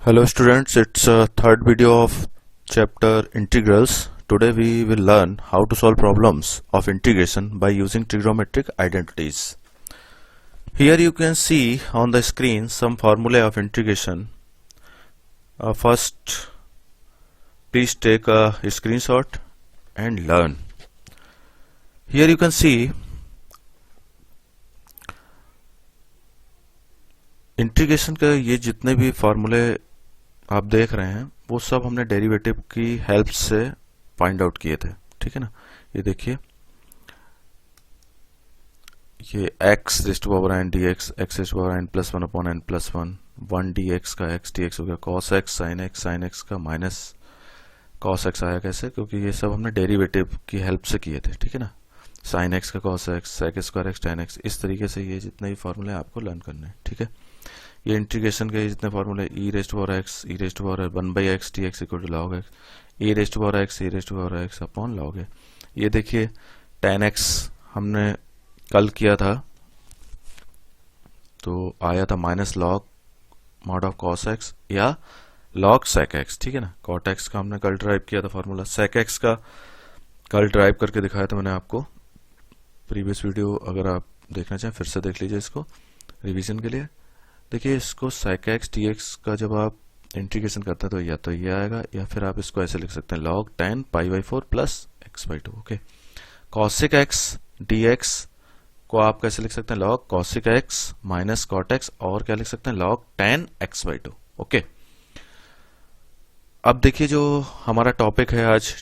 Hello students, it's a third video of chapter integrals. Today we will learn how to solve problems of integration by using trigonometric identities. Here you can see on the screen some formulae of integration. First, please take a screenshot and learn. Here you can see integration के ये जितने भी फॉर्मूले आप देख रहे हैं वो सब हमने डेरिवेटिव की हेल्प से फाइंड आउट किए थे, ठीक है ना। ये देखिए, ये x raise to power n dx, x raise to power n plus 1 upon n plus 1, 1 dx का x dx हो गया, cos x sin x का माइनस cos x आया। कैसे? क्योंकि ये सब हमने डेरिवेटिव की हेल्प से किए थे, ठीक है ना। sin x का cos x, sec square x tan x, इस तरीके से ये जितने भी फॉर्मूले आपको लर्न करने हैं, ठीक है। ये इंटीग्रेशन के जितने फॉर्मूले e raise to power x, e raise to power 1/x dx equal to log x, e raise to power x, e raise to power x upon log a। ये देखिए tan x हमने कल किया था तो आया था minus log mod of cos x या log sec x, ठीक है ना। cot x का हमने कल ड्राइव किया था फॉर्मूला, sec x का कल ड्राइव करके दिखाया था मैंने आपको। प्रीवियस वीडियो अगर आप देखना चाहें फिर से देख लीजिए इसको रिवीजन के लिए। देखिए, इसको sec x dx का जब आप इंटीग्रेशन करते हैं तो ये आएगा, या फिर आप इसको ऐसे लिख सकते हैं log tan pi/4 plus x/2। Okay, cosic x dx को आप कैसे लिख सकते हैं? log cosic x minus cot x, और क्या लिख सकते हैं? log tan x/2। ओके, अब देखिए जो हमारा टॉपिक है आज,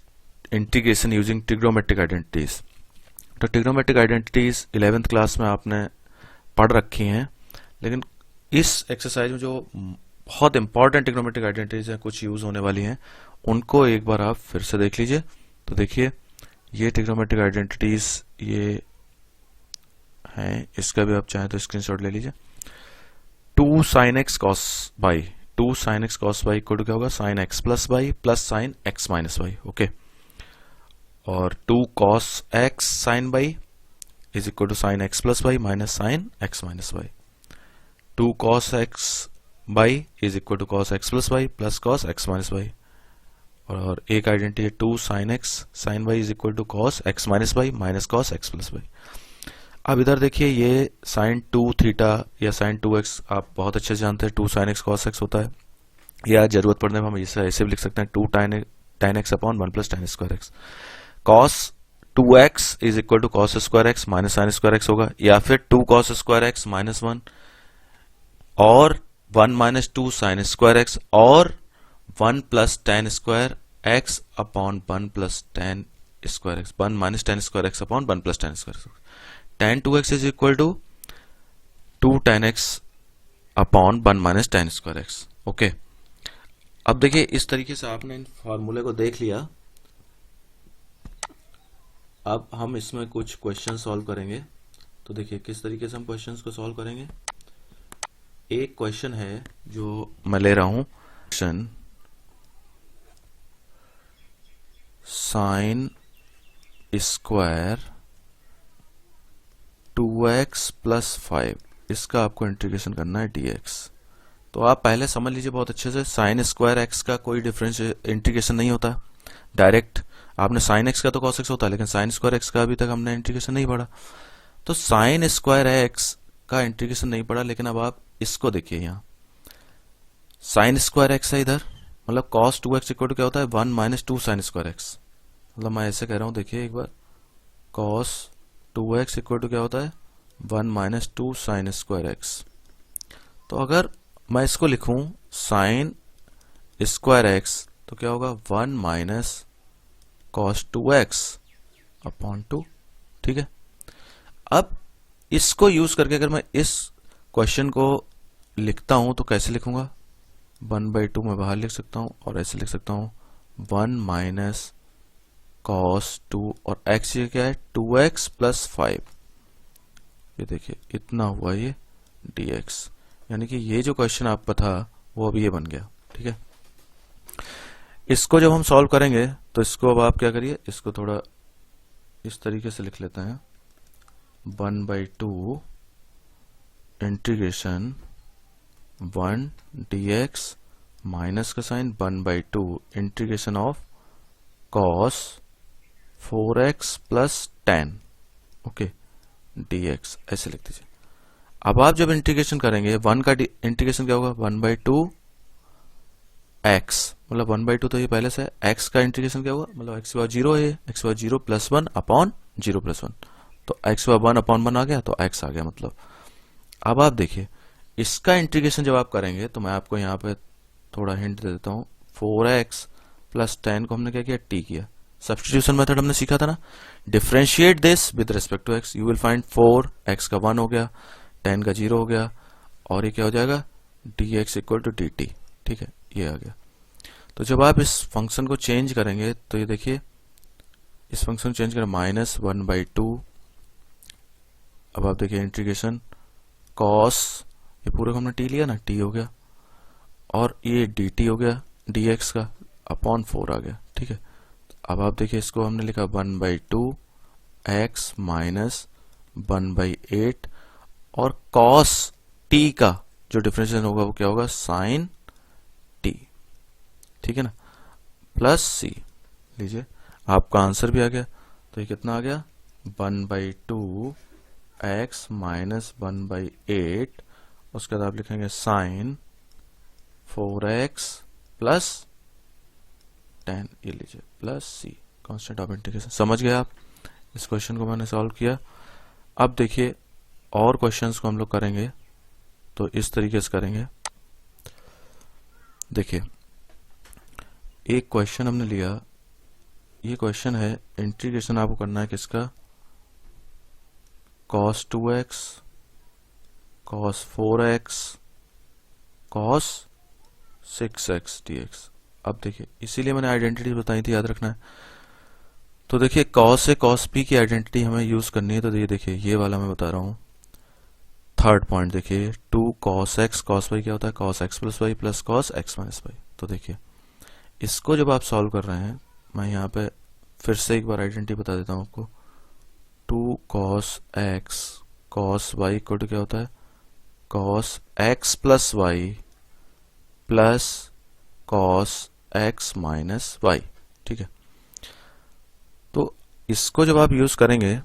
इंटीग्रेशन यूजिंग ट्रिग्नोमेट्रिक आइडेंटिटीज। तो ट्रिग्नोमेट्रिक आइडेंटिटीज 11th क्लास में आपने पढ़ रखी हैं, लेकिन इस एक्सरसाइज में जो बहुत इंपॉर्टेंट ट्रिग्नोमेट्रिक आइडेंटिटीज हैं, कुछ यूज होने वाली हैं, उनको एक बार आप फिर से देख लीजिए। तो देखिए, ये ट्रिग्नोमेट्रिक आइडेंटिटीज ये हैं, इसका भी आप चाहें तो स्क्रीनशॉट ले लीजिए। 2 sin x cos y, 2 sin x cos y equal to क्या होगा? sin x plus y plus sin x minus y। Okay, और 2 cos x sin y is equal to sin x plus y minus sin x minus y। 2 cos x y is equal to cos x plus y plus cos x minus y। और एक identity है 2 sin x sin y is equal to cos x minus y minus cos x plus y। अब इधर देखिए, ये sin 2 theta या sin 2x आप बहुत अच्छे से जानते हैं, 2 sin x cos x होता है, या जरूरत पड़ने पर हम इसे ऐसे भी लिख सकते हैं 2 tan x upon 1 plus tan square x। cos 2x is equal to cos square x minus sin square x होगा, या फिर 2 cos स्क्वायर x माइनस 1 और 1 माइनस 2 sin स्क्वायर x और 1 plus tan square x upon 1 plus tan square x, 1 minus tan square x upon 1 plus tan square x। tan 2x is equal to 2 tan x upon 1 minus tan square x। Okay, अब देखिए इस तरीके से आपने इन फॉर्मूले को देख लिया। अब हम इसमें कुछ क्वेश्चन सॉल्व करेंगे। तो देखिए किस तरीके से हम क्वेश्चंस को सॉल्व करेंगे। एक क्वेश्चन है जो मैं ले रहा हूं, question sine square 2x plus 5, इसका आपको इंटीग्रेशन करना है dx। तो आप पहले समझ लीजिए बहुत अच्छे से, साइन स्क्वायर x का कोई डिफरेंस इंटीग्रेशन नहीं होता डायरेक्ट। आपने साइन x का तो cos x होता है, लेकिन साइन स्क्वायर x का अभी तक हमने इंटीग्रेशन नहीं पढ़ा। तो साइन स्क्वायर x का इंटीग्रेशन नहीं पढ़ा, लेकिन अब आप इसको देखिए, यहाँ साइन स्क्वायर x है इधर, मतलब cos 2x इक्वल टू क्या होता है? 1 माइनस 2 साइन स्क्वायर x। मतलब मैं ऐसे कह रहा हूं, देखिए एक बार, cos 2x इक्वल टू क्या होता है? 1 माइनस 2 साइन स्क्वायर x। तो अगर मैं इसको लिखूं साइन स्क्वायर x तो क्या होगा? 1 माइनस cos 2x अपॉन 2, ठीक है। अब इसको यूज करके अगर मैं इस क्वेश्चन को लिखता हूं तो कैसे लिखूंगा? 1/2 मैं बाहर लिख सकता हूं और ऐसे लिख सकता हूं 1 माइनस cos 2, और x ये क्या है? 2x plus 5। ये देखिए इतना हुआ ये dx, यानी कि ये जो क्वेश्चन आपका था वो अभी ये बन गया, ठीक है। इसको जब हम सॉल्व करेंगे तो इसको अब आप क्या करिए, इसको थोड़ा इस तरीके से लिख लेते हैं, 1/2 इंटीग्रेशन 1 dx माइनस का sine 1/2 integration of cos 4x plus 10 okay dx ऐसे लिख दीजिए। अब आप जब इंटीग्रेशन करेंगे 1 का इंटीग्रेशन क्या होगा 1/2 x मतलब 1/2 तो ये पहले से है। x का इंटीग्रेशन क्या होगा मतलब x बार 0 है x बार 0 प्लस 1 अपॉन 0 प्लस 1 तो x बार 1 अपॉन 1 आ गया तो x आ गया मतलब। अब आप देखिए इसका इंटीग्रेशन जब आप करेंगे तो मैं आपको यहाँ पे थोड़ा हिंट दे देता हूँ 4x प्लस 10 को हमने क्या किया t किया। सब्स्टिट्यूशन मेथड हमने सीखा था ना, differentiate this with respect to x you will find 4 x का 1 हो गया 10 का 0 हो गया और ये क्या हो जाएगा dx इक्वल टू dt। ठीक है ये आ गया। तो जब आप इस फंक्शन को चेंज करेंगे तो ये देखिए इस फंक्शन को चेंज करें -1/2। अब आप देखिए इंटीग्रेशन कॉस ये पूरे को हमने t लिया ना t हो गया और ये dt हो गया dx का अपॉन 4 आ गया। ठीक है अब आप देखिए इसको हमने लिखा 1/2 x माइनस 1/8 और कॉस t का जो डिफरेंशिएशन होगा वो क्या होगा साइन t। ठीक है ना प्लस c लीजिए आपका आंसर भी आ गया। तो ये कितना आ गया 1/2 x माइनस 1/8 उसके बाद आप लिखेंगे साइन 4x प्लस 10 ये लीजिए plus c constant of integration. समझ गए आप? इस क्वेश्चन को मैंने सॉल्व किया। अब देखिए और क्वेश्चंस को हम लोग करेंगे तो इस तरीके से करेंगे। देखिए एक क्वेश्चन हमने लिया, ये क्वेश्चन है इंटीग्रेशन आपको करना है किसका cos 2x cos 4x cos 6x dx। अब देखिए इसीलिए मैंने आइडेंटिटी बताई थी, याद रखना है। तो देखिए cos से cos p की आइडेंटिटी हमें यूज करनी है। तो ये देखिए ये वाला मैं बता रहा हूँ थर्ड पॉइंट। देखिए 2 cos x cos y क्या होता है cos x plus y plus cos x minus y। तो देखिए इसको जब आप सॉल्व कर रहे हैं मैं यहाँ पे फिर से एक बार आइडेंटिटी बता देता हूँ आपको। 2 cos x cos y equal to क्या होता है cos x plus y plus cos x minus y। ठीक है तो इसको जब आप यूज करेंगे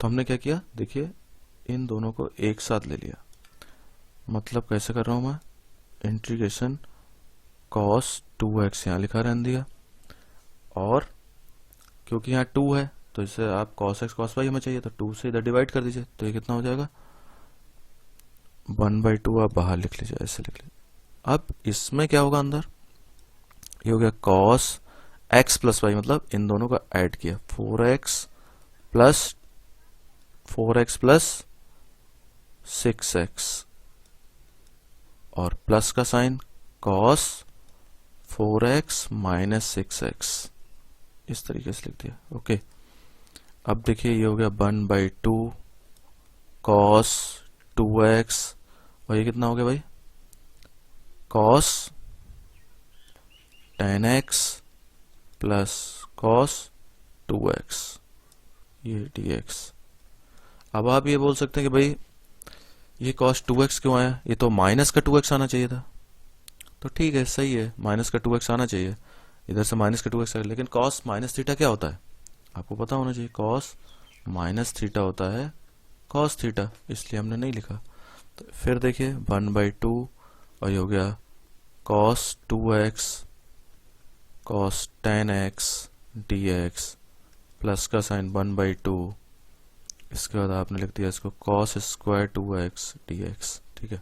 तो हमने क्या किया देखिए इन दोनों को एक साथ ले लिया। मतलब कैसे कर रहा हूं मैं इंटीग्रेशन cos 2x यहाँ लिखा रहने दिया और क्योंकि यहाँ 2 है तो इसे आप cos x cos y हमें चाहिए तो 2 से इधर डिवाइड कर दीजिए। तो ये कितना हो जाएगा 1/2 आप बाहर लिख लीजिए ऐसे लिख लीजिए। अब इसमें क्या होगा अंदर ये हो गया cos x प्लस y मतलब इन दोनों का ऐड किया 4x प्लस 6x और प्लस का sign cos 4x minus 6x इस तरीके से लिख दिया। ओके अब देखिए ये हो गया 1/2 cos 2x और ये कितना हो गया भाई cos 10x plus cos 2x ये dx। अब आप ये बोल सकते हैं कि भाई ये cos 2x क्यों आया, ये तो माइनस का 2x आना चाहिए था। तो ठीक है सही है माइनस का 2x आना चाहिए, इधर से माइनस का 2x आएगा। लेकिन cos माइनस थीटा क्या होता है आपको पता होना चाहिए, cos माइनस थीटा होता है cos थीटा, इसलिए हमने नहीं लिखा। तो फिर देखिए 1/2 और ये हो गया cos 2x cos 10x dx plus का साइन 1/2 इसके बाद आपने लिख दिया इसको cos स्क्वायर 2x dx। ठीक है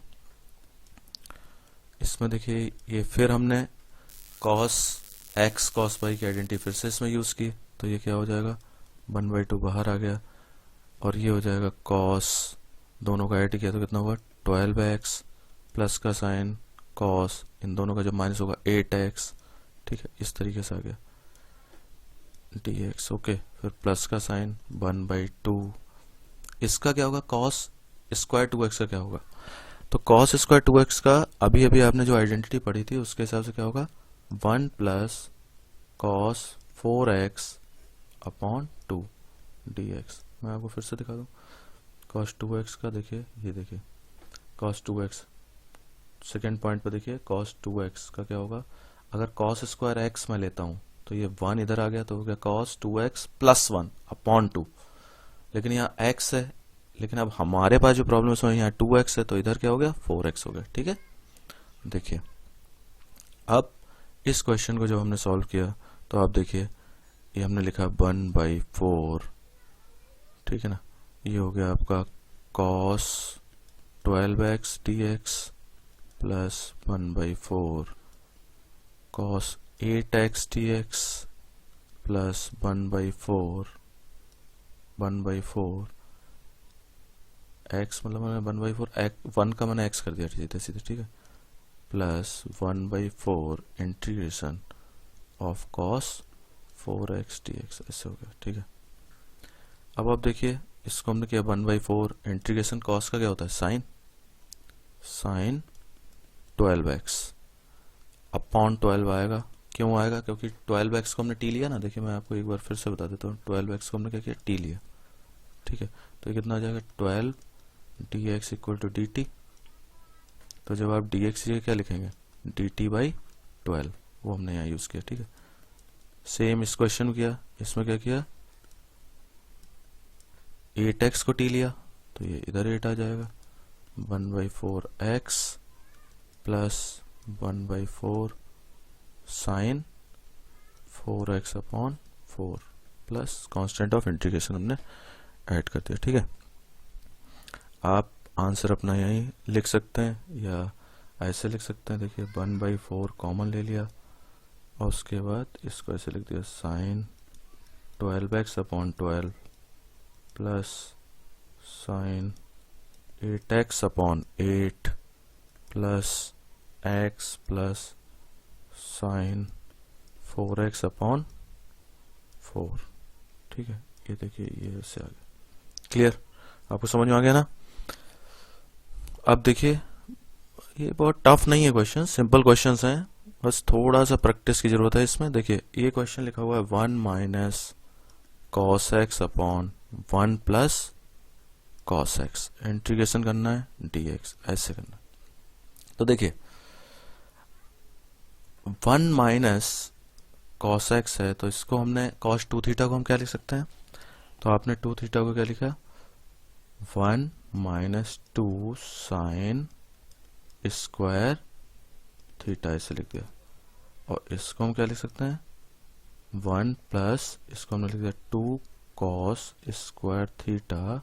इसमें देखिए ये फिर हमने cos x cos y की आइडेंटिटी फिर से इसमें यूज की। तो ये क्या हो जाएगा 1/2 बाहर आ गया और ये हो जाएगा cos दोनों का ऐड किया तो कितना होगा 12x प्लस का साइन cos इन दोनों का जब माइनस होगा 8x। ठीक है इस तरीके से आ गया dx। ओके फिर प्लस का साइन 1/2 इसका क्या होगा cos स्क्वायर 2x का क्या होगा। तो cos स्क्वायर 2x का अभी अभी आपने जो आइडेंटिटी पढ़ी थी उसके हिसाब से क्या होगा 1 plus cos 4x upon 2 dx। मैं आपको फिर से दिखा दूं cos 2x का देखिए ये देखिए cos 2x सेकेंड पॉइंट पे देखिए कॉस 2x का क्या होगा, अगर कॉस स्क्वायर x मैं लेता हूं तो ये 1 इधर आ गया तो हो गया कॉस 2x प्लस 1 अपॉन 2, लेकिन यहाँ x है, लेकिन अब हमारे पास जो प्रॉब्लम है उसमें यहाँ 2x है तो इधर क्या हो गया 4x हो गया। ठीक है, देखिए अब इस क्वेश्चन को जब हमने सॉल्व किया तो आप देखिए ये हमने लिखा 1/4, ठीक है ना, ये हो गया आपका cos 12x dx plus 1/4 cos 8x dx plus 1/4 x मतलब मैंने 1/4 1 का मैंने x कर दिया सीधे सीधे, ठीक है, plus 1/4 integration of cos 4x dx, ऐसे हो गया। ठीक है, अब आप देखिए इसको हमने किया 1/4 इंटीग्रेशन cos का क्या होता है साइन 12x अपॉन 12 आएगा। क्यों आएगा, क्योंकि 12x को हमने t लिया ना, देखिए मैं आपको एक बार फिर से बता देता हूँ, 12x को हमने क्या किया t लिया। ठीक है, तो ये कितना आ जाएगा 12 dx इक्वल टू dt, तो जब आप dx ये क्या लिखेंगे dt/12, वो हमने यहाँ यूज किया। ठीक है, सेम इस क्वेश्चन किया, इसमें क्या किया 8x को t लिया तो ये इधर 8 आ जाएगा 1/4x plus 1/4 sine 4x upon 4 plus constant of integration हमने ऐड कर दिया। ठीक है, आप आंसर अपना यहीं लिख सकते हैं या ऐसे लिख सकते हैं। देखिए 1/4 कॉमन ले लिया और उसके बाद इसको ऐसे लिख दिया sine 12x upon 12 plus sine 8x upon 8 plus x plus sine 4x upon 4। ठीक है, ये देखिए ये ऐसे आ गया। क्लियर, आपको समझ में आ गया ना। अब देखिए ये बहुत टफ नहीं है क्वेश्चन, सिंपल क्वेश्चंस हैं, बस थोड़ा सा प्रैक्टिस की जरूरत है इसमें। देखिए ये क्वेश्चन लिखा हुआ है 1 minus cos x upon 1 plus cos x, integration करना है dx, ऐसे करना है। तो देखिए 1 माइनस कॉस एक्स है तो इसको हमने कॉस 2 थीटा को हम क्या लिख सकते हैं, तो आपने 2 थीटा को क्या लिखा 1 माइनस 2 साइन स्क्वायर थीटा, ऐसे लिख दिया। और इसको हम क्या लिख सकते हैं 1 प्लस इसको हमने लिख दिया 2 कॉस स्क्वायर थीटा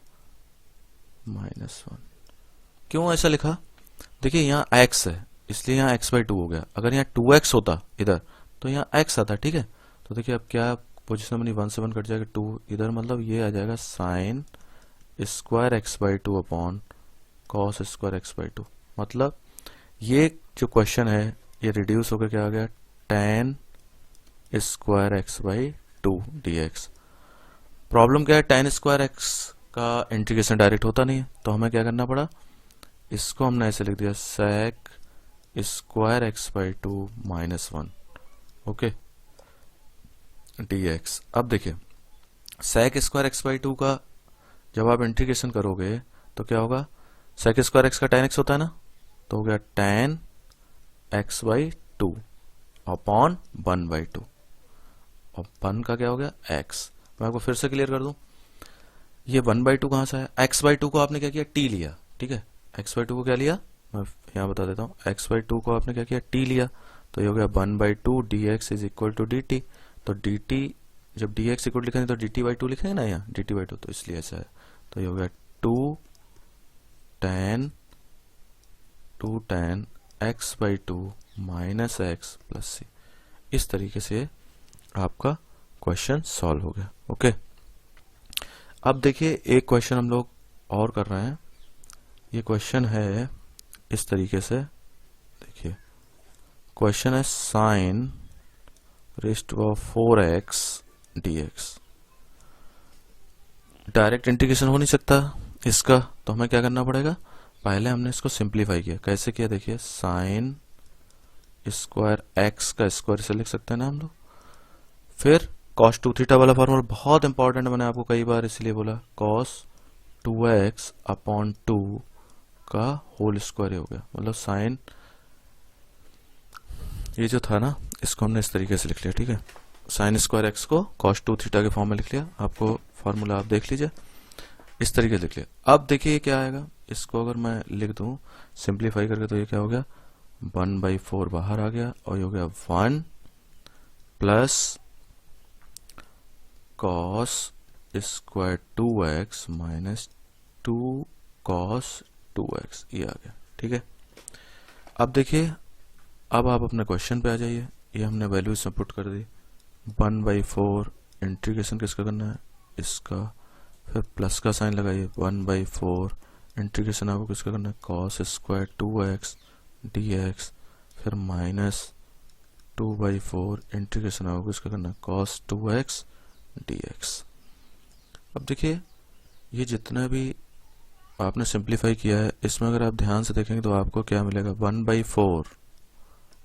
माइनस 1। क्यों ऐसा लिखा, देखिए यहाँ x है इसलिए यहाँ x/2 हो गया, अगर यहाँ 2x होता इधर तो यहाँ x आता। ठीक है, तो देखिए अब क्या पोजीशन बनी 1 से 1 कट जाएगा 2 इधर, मतलब ये आ जाएगा sine square x/2 upon cos square x/2। मतलब ये जो क्वेश्चन है ये रिड्यूस होकर क्या आ गया tan square x/2 dx। Problem क्या है, tan स्क्वायर x का इंटीग्रेशन डायरेक्ट होता नहीं है तो हमें क्या करना पड़ा, इसको हमने ऐसे लिख दिया sec square x/2 minus 1, okay dx। अब देखिए sec स्क्वायर x/2 का जब आप इंटीग्रेशन करोगे तो क्या होगा, sec स्क्वायर x का tan x होता है ना, तो हो गया tan x/2 अपॉन 1/2 और 1 का क्या हो गया x। मैं आपको फिर से क्लियर कर दूं, ये 1/2 कहां से है, x/2 को आपने क्या किया t लिया। ठीक है, x/2 को क्या लिया, मैं यहां बता देता हूं, x/2 को आपने क्या किया t लिया, तो ये हो गया 1/2 dx is equal to dt। तो dt जब dx इक्वल लिखेंगे तो dt/2 लिखेंगे ना, यहाँ dt/2, तो इसलिए ऐसा है। तो ये हो गया 2 tan x/2 minus x plus c। इस तरीके से आपका क्वेश्चन सॉल्व हो गया। ओके, अब देखिए एक क्वेश्चन हम लोग और कर रहे हैं। ये क्वेश्चन है इस तरीके से, देखिए क्वेश्चन है sine raised to power 4x dx। Direct integration हो नहीं सकता इसका, तो हमें क्या करना पड़ेगा, पहले हमने इसको सिंप्लीफाई किया। कैसे किया, देखिए साइन स्क्वायर x का स्क्वायर से लिख सकते हैं ना हम लोग। फिर cos 2 थीटा वाला फॉर्मूला बहुत इंपॉर्टेंट, मैंने आपको कई बार इसलिए बोला, cos 2x अपॉन 2 का होल स्क्वायर हो गया, मतलब साइन ये जो था ना, इसको हमने इस तरीके से लिख लिया, ठीक है। साइन स्क्वायर एक्स को कॉस 2 थीटा के फॉर्म में लिख लिया। आपको फार्मूला आप देख लीजिए, इस तरीके से लिख लिया। अब देखिए क्या आएगा, इसको अगर मैं लिख दूं सिंप्लीफाई करके, तो ये क्या हो गया, 1/4 बाहर आ गया, और ये हो गया 1 plus cos square 2x minus 2 cos 2x, ये आ गया, ठीक है। अब देखिए, अब आप अपने क्वेश्चन पे आ जाइए। ये हमने वैल्यू इसमें पुट कर दी, 1/4 इंटीग्रेशन किसका करना है, इसका, फिर प्लस का साइन लगाइए, 1/4 इंटीग्रेशन आपको किसका करना है, कॉस स्क्वायर 2x dx, फिर माइनस 2/4 इंटीग्रेशन आपको किसका करना है, कॉस 2x dx। अब देखिए, ये जितना भी आपने सिंप्लीफाई किया है, इसमें अगर आप ध्यान से देखेंगे तो आपको क्या मिलेगा, 1/4,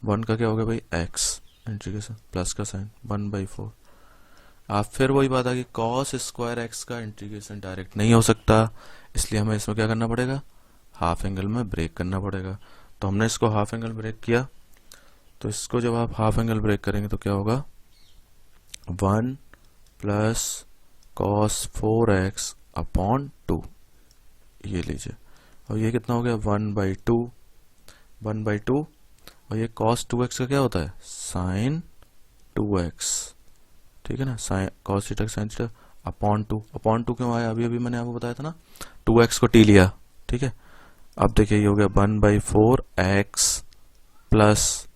1 का क्या हो गया भाई, x इंटीग्रेशन, प्लस का साइन 1/4। आप फिर वही बात आ गई, कॉस स्क्वायर एक्स का इंटीग्रेशन डायरेक्ट नहीं हो सकता, इसलिए हमें इसमें क्या करना पड़ेगा, हाफ एंगल में ब्रेक करना पड़ेगा। तो हमने इसको हाफ एंगल ब्रेक किया। तो इसको जब आप हाफ एंगल ब्रेक करेंगे तो क्या होगा, 1 प्लस कॉस 4x अपॉन 2, ये लीजिए, और ये कितना हो गया, 1/2, और ये कॉस 2x का क्या होता है, साइन 2x, ठीक है ना, sine cos theta sine theta upon 2 क्यों आया, अभी अभी मैंने आपको बताया था ना, 2x को t लिया, ठीक है। अब देखिए, ये हो गया 1/4 x प्लस,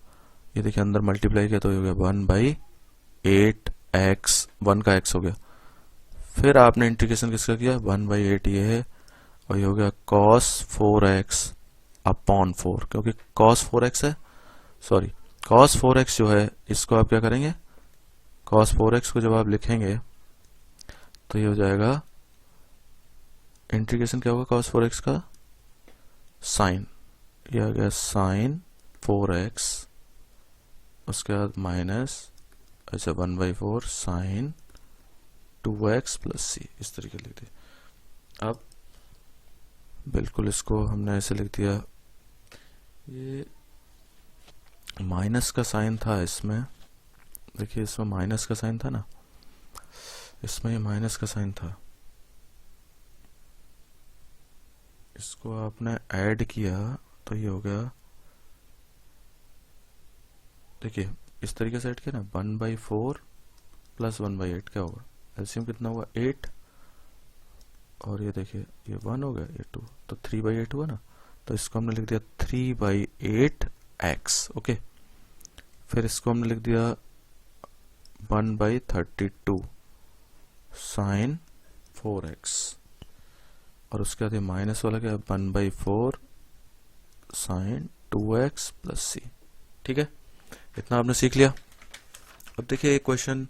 ये देखिए अंदर मल्टीप्लाई किया तो ये हो गया 1/8 x, 1 का x हो गया, फिर आपने इंटीग्रेशन किसका किया, 1/8 ये है, और ये हो गया cos 4x अपॉन 4, क्योंकि cos 4x है, सॉरी cos 4x जो है, इसको आप क्या करेंगे, cos 4x को जब आप लिखेंगे तो ये हो जाएगा, इंटीग्रेशन क्या होगा cos 4x का, साइन, ये आ गया साइन 4x, उसके बाद माइनस, अच्छा 1/4 साइन 2x प्लस c, इस तरीके लिख दिया। अब बिल्कुल इसको हमने ऐसे लिख दिया, ये माइनस का साइन था इसमें, देखिए इसमें माइनस का साइन था ना, इसमें ये माइनस का साइन था, इसको आपने ऐड किया तो ये हो गया, देखिए इस तरीके से ऐड किया ना, 1/4 प्लस 1/8 क्या होगा, एलसीएम कितना हुआ 8, और ये देखिए ये 1 हो गया, ये 2, तो 3/8 हुआ ना, तो इसको हमने लिख दिया 3/8 x, ओके। फिर इसको हमने लिख दिया 1/32 साइन 4x, और उसके बाद ये माइनस वाला क्या, 1/4 साइन 2x प्लस c, ठीक है। इतना आपने सीख लिया। अब देखिए एक क्वेश्चन,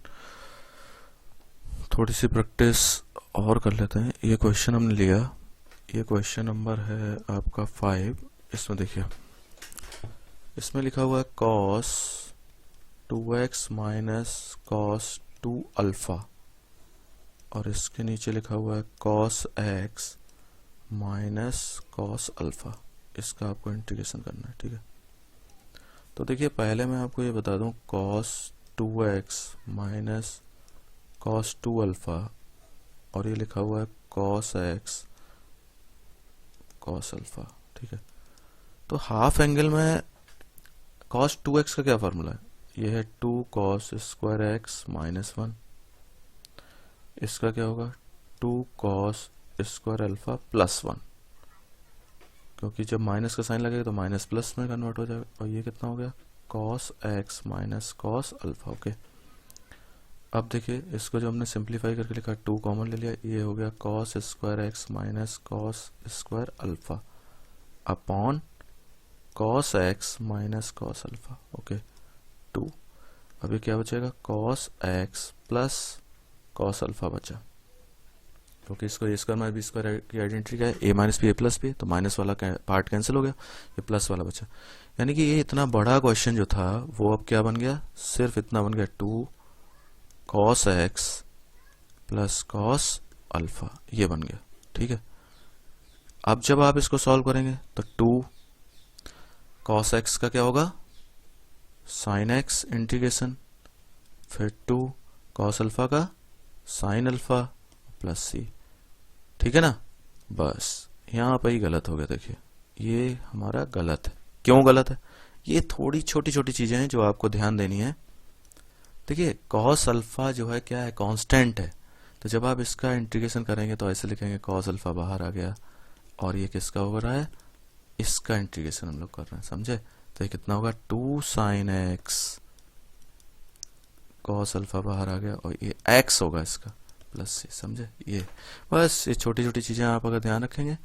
थोड़ी सी प्रैक्टिस और कर लेते हैं। ये क्वेश्चन हमने लिया, ये क्वेश्चन नंबर है आपका 5। इसमें देखिए, इसमें लिखा हुआ है cos 2x minus cos 2 alpha, और इसके नीचे लिखा हुआ है cos x minus cos alpha, इसका आपको इंटीग्रेशन करना है, ठीक है। तो देखिए पहले मैं आपको ये बता दूं, cos 2x minus cos 2 alpha, और ये लिखा हुआ है cos x cos अल्फा, ठीक है। तो हाफ एंगल में cos 2x का क्या फार्मूला है, ये है 2 cos स्क्वायर x माइनस 1, इसका क्या होगा 2 cos स्क्वायर अल्फा प्लस 1, क्योंकि जब माइनस का साइन लगेगा तो माइनस प्लस में कन्वर्ट हो जाएगा, और ये कितना हो गया cos x minus cos alpha, okay. अब देखिए इसको जो हमने सिंप्लीफाई करके लिखा, 2 कॉमन ले लिया, ये हो गया cos square x minus cos square alpha upon cos x minus cos alpha, okay 2। अभी क्या बचेगा, cos x plus cos alpha बचा, क्योंकि इसको ए स्क्वायर माइनस बी स्क्वायर की आइडेंटिटी क्या है, ए माइनस बी ए प्लस बी, तो माइनस वाला पार्ट कैंसिल हो गया, ये प्लस वाला बचा। यानी कि ये इतना बड़ा क्वेश्चन जो था वो अब क्या बन गया, सिर्फ इतना बन गया 2 cos x plus cos alpha, ये बन गया, ठीक है। अब जब आप इसको सॉल्व करेंगे तो 2 cos x का क्या होगा साइन एक्स इंटीग्रेशन, फिर 2 कॉस अल्फा का साइन अल्फा प्लस सी। ठीक है ना। बस यहाँ पर ही गलत हो गया। देखिए ये हमारा गलत है। क्यों गलत है? ये थोड़ी छोटी छोटी चीजें हैं जो आपको ध्यान देनी है। देखिए कॉस अल्फा जो है क्या है, कांस्टेंट है। तो जब आप इसका इंटीग्रेशन करेंगे तो ऐसे लिखेंगे कॉस अल्फा बाहर आ गया, और ये किसका हो रहा है, इसका इंटीग्रेशन हम लोग कर रहे हैं, समझे। तो ये कितना होगा, 2 साइन एक्स, कॉस अल्फा बाहर आ गया, और ये एक्स होगा इसका प्लस सी, समझे। ये बस ये छोटी छोटी चीजें आप अगर ध्यान रखेंगे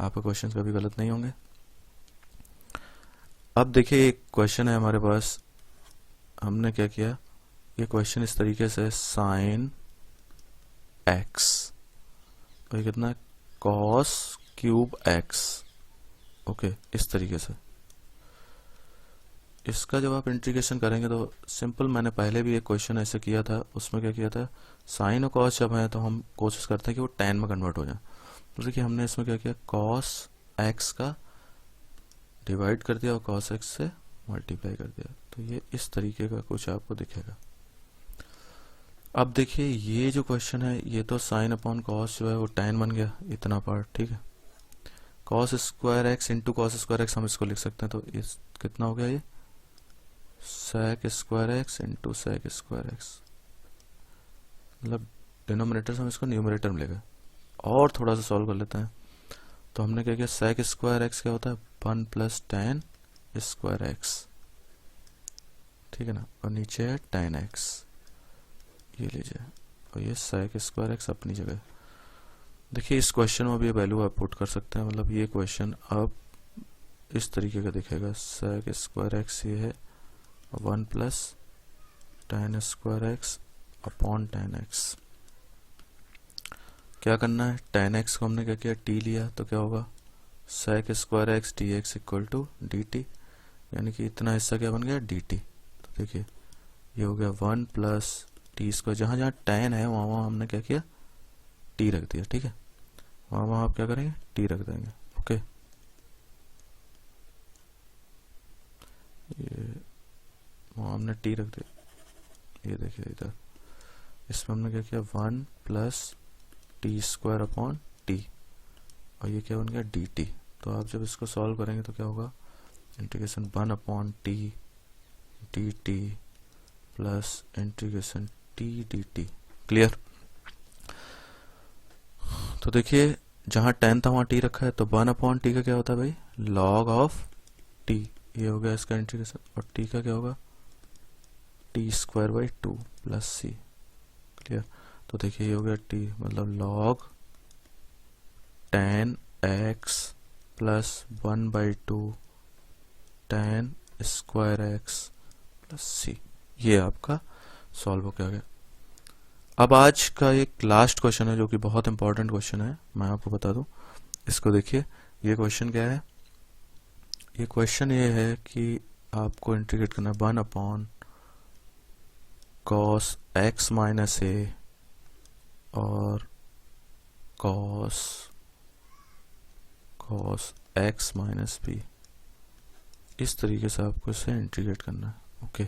आपके क्वेश्चन कभी गलत नहीं होंगे। अब देखिए एक क्वेश्चन है हमारे पास, हमने क्या किया, ये क्वेश्चन इस तरीके से, साइन एक्स और ये कितना है, कॉस क्यूब एक्स। ओके, इस तरीके से इसका जब आप इंटीग्रेशन करेंगे तो सिंपल, मैंने पहले भी एक क्वेश्चन ऐसे किया था, उसमें क्या किया था, साइन और कॉस जब है तो हम कोशिश करते हैं कि वो tan में कन्वर्ट हो जाए। तो देखिए हमने इसमें क्या किया, कॉस एक्स का डिवाइड कर दिया और कॉस एक्स से मल्टीप्लाई कर दिया। तो ये इस तरीके का कुछ आपको दिखेगा। अब देखिए ये जो क्वेश्चन है, ये तो साइन अपॉन कॉस जो है वो tan बन गया, इतना पार्ट, ठीक है। Cos square x into cos square x हम इसको लिख सकते हैं, तो इस कितना हो गया, ये sec square x into sec square x, मतलब डिनोमिनेटर से हम इसको न्यूमरेटर में ले गए। और थोड़ा सा सॉल्व कर लेते हैं। तो हमने क्या किया, sec स्क्वायर एक्स क्या होता है, 1 प्लस tan स्क्वायर एक्स, ठीक है ना, और नीचे है tan एक्स, ये लीजिए, और ये sec स्क्वायर एक्स अपनी जगह। देखिए इस क्वेश्चन में भी वैल्यू आप पुट कर सकते हैं, मतलब ये क्वेश्चन अब इस तरीके का दिखेगा, sec स्क्वायर एक्स ये है 1 plus tan square x upon tan x. क्या करना है, tan एक्स को हमने क्या किया, t लिया, तो क्या होगा, sec square X D X equal to D T, यानी कि इतना हिस्सा क्या बन गया, डी टी। तो देखिए ये हो गया 1 प्लस टी स्क्वायर, जहां जहां tan है वहां वहां हमने क्या किया, t रख दिया, ठीक है, वहां वहां आप क्या करेंगे, t रख देंगे। ओके, ये वहां हमने t रख दिया, ये देखिए इधर इसमें हमने क्या किया, 1 plus T square upon T, और ये क्या बन गया, डी टी। तो आप जब इसको सॉल्व करेंगे तो क्या होगा, integration 1 upon T D T plus integration T D T. Clear. तो देखिए जहां tan था वहां t रखा है, तो 1 अपॉन टी का क्या होता है भाई, लॉग ऑफ t, ये हो गया इसका इंटीग्रेशन, और t का क्या होगा, T square by 2 plus C. Clear. तो देखिए ये हो गया t, मतलब log tan x plus 1 by 2 tan square x plus C. ये आपका सॉल्व हो गया। अब आज का एक लास्ट क्वेश्चन है जो कि बहुत इंपॉर्टेंट क्वेश्चन है, मैं आपको बता दूं। इसको देखिए, ये क्वेश्चन क्या है, ये क्वेश्चन ये है कि आपको इंटीग्रेट करना है 1 अपॉन कॉस एक्स माइनस ए और कॉस एक्स माइनस बी, इस तरीके से आपको इसे इंटीग्रेट करना है। ओके,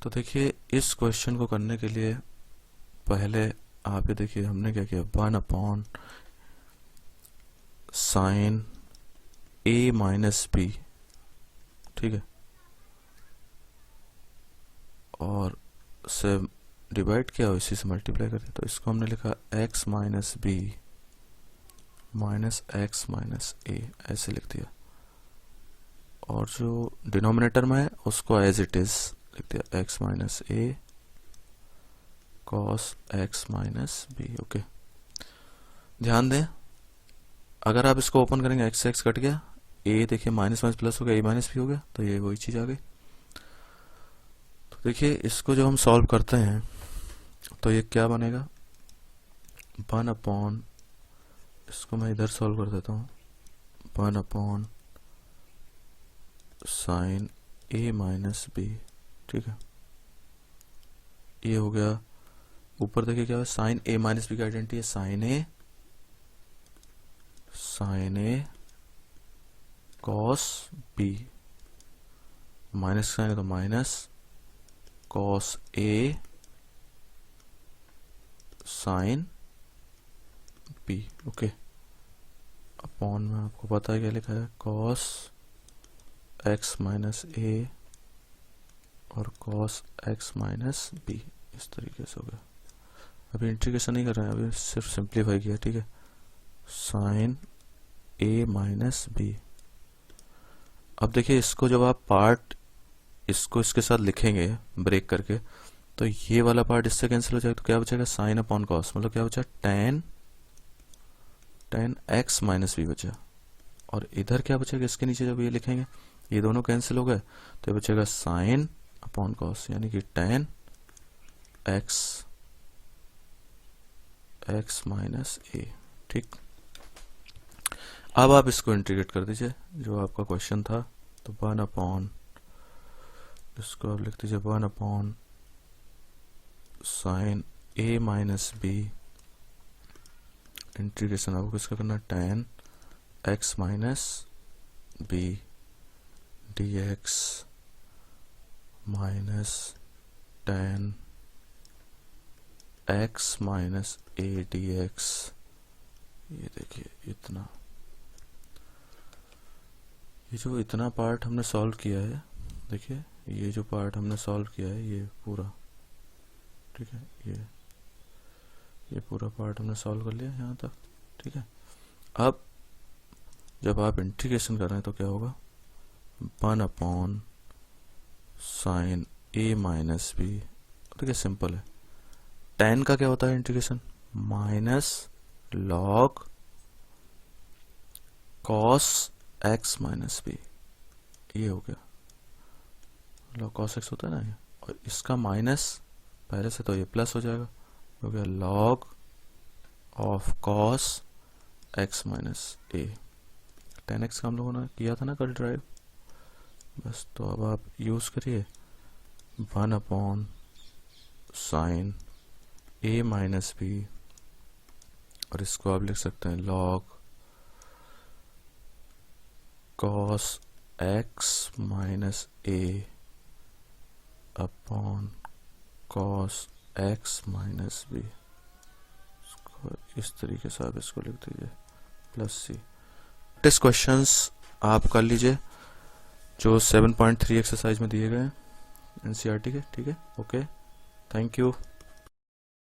तो देखिए इस क्वेश्चन को करने के लिए पहले आप ये देखिए हमने क्या किया, 1 upon sine A minus B, ठीक है, और से डिवाइड किया और इसी से मल्टीप्लाई कर दिया। तो इसको हमने लिखा x minus B minus X minus A, ऐसे लिख दिया, और जो डिनोमिनेटर में है उसको एज इट इज लिख दिया, x minus A cos X minus B. Okay, ध्यान दें, अगर आप इसको ओपन करेंगे x से x कट गया, a देखिए माइनस माइनस प्लस हो गया, a माइनस भी हो गया, तो ये वही चीज आ गई। तो देखिए इसको जब हम सॉल्व करते हैं तो ये क्या बनेगा, 1 अपॉन, इसको मैं इधर सॉल्व कर देता हूँ, 1 upon sine A minus B, ठीक है, ये हो गया। ऊपर देखिए क्या है, साइन ए माइनस बी की आइडेंटिटी है साइन ए कॉस बी, माइनस साइन तो minus cos A sine B, okay. Upon में आपको पता है क्या लिखा है, कॉस एक्स माइनस ए और कॉस एक्स माइनस बी, इस तरीके से हो गया। अभी इंटीग्रेशन नहीं कर रहे हैं, अभी सिर्फ सिंप्लीफाई किया, ठीक है। Sign A minus B. अब देखिए इसको जब आप पार्ट इसको इसके साथ लिखेंगे ब्रेक करके, तो ये वाला पार्ट इससे कैंसिल हो जाएगा, तो क्या बचेगा, साइन अपॉन कॉस, मतलब क्या बचा, टेन एक्स माइनस बी बचा। और इधर क्या बचेगा, इसके नीचे जब ये लिखेंगे ये दोनों कैंसिल हो गए, तो ये बचेगा साइन अपॉन कॉस, यानी कि टेन एक्स माइनस ए, ठीक। अब आप इसको इंटीग्रेट कर दीजिए जो आपका क्वेश्चन था, तो 1 अपॉन, इसको आप लिख दीजिए 1 upon sine A minus B, integration आपको किसका करना, tan X minus B D X minus tan X minus A D X. ये देखिए इतना, ये जो इतना पार्ट हमने सॉल्व किया है, देखिए ये जो पार्ट हमने सॉल्व किया है ये पूरा, ठीक है, ये पूरा पार्ट हमने सॉल्व कर लिया यहाँ तक, ठीक है। अब जब आप इंटीग्रेशन कर रहे हैं तो क्या होगा, 1 upon sine A minus B, देखिए सिंपल है, टेन का क्या होता है integration, minus log cos X minus B, ये हो गया, लॉग कॉस एक्स होता है ना ये, और इसका माइनस पहले से तो ये प्लस हो जाएगा, हो गया log of cos X minus A. 10x का हम लोगों ने किया था ना कल ड्राइव, बस तो अब आप यूज करिए 1 upon sine A minus B, और इसको आप लिख सकते हैं log cos X minus A upon cos X minus B. इस तरीके से आप इसको लिख दीजिए प्लस सी। प्रैक्टिस क्वेश्चंस आप कर लीजिए जो 7.3 एक्सरसाइज में दिए गए हैं एनसीईआरटी के, ठीक है, ओके, थैंक यू।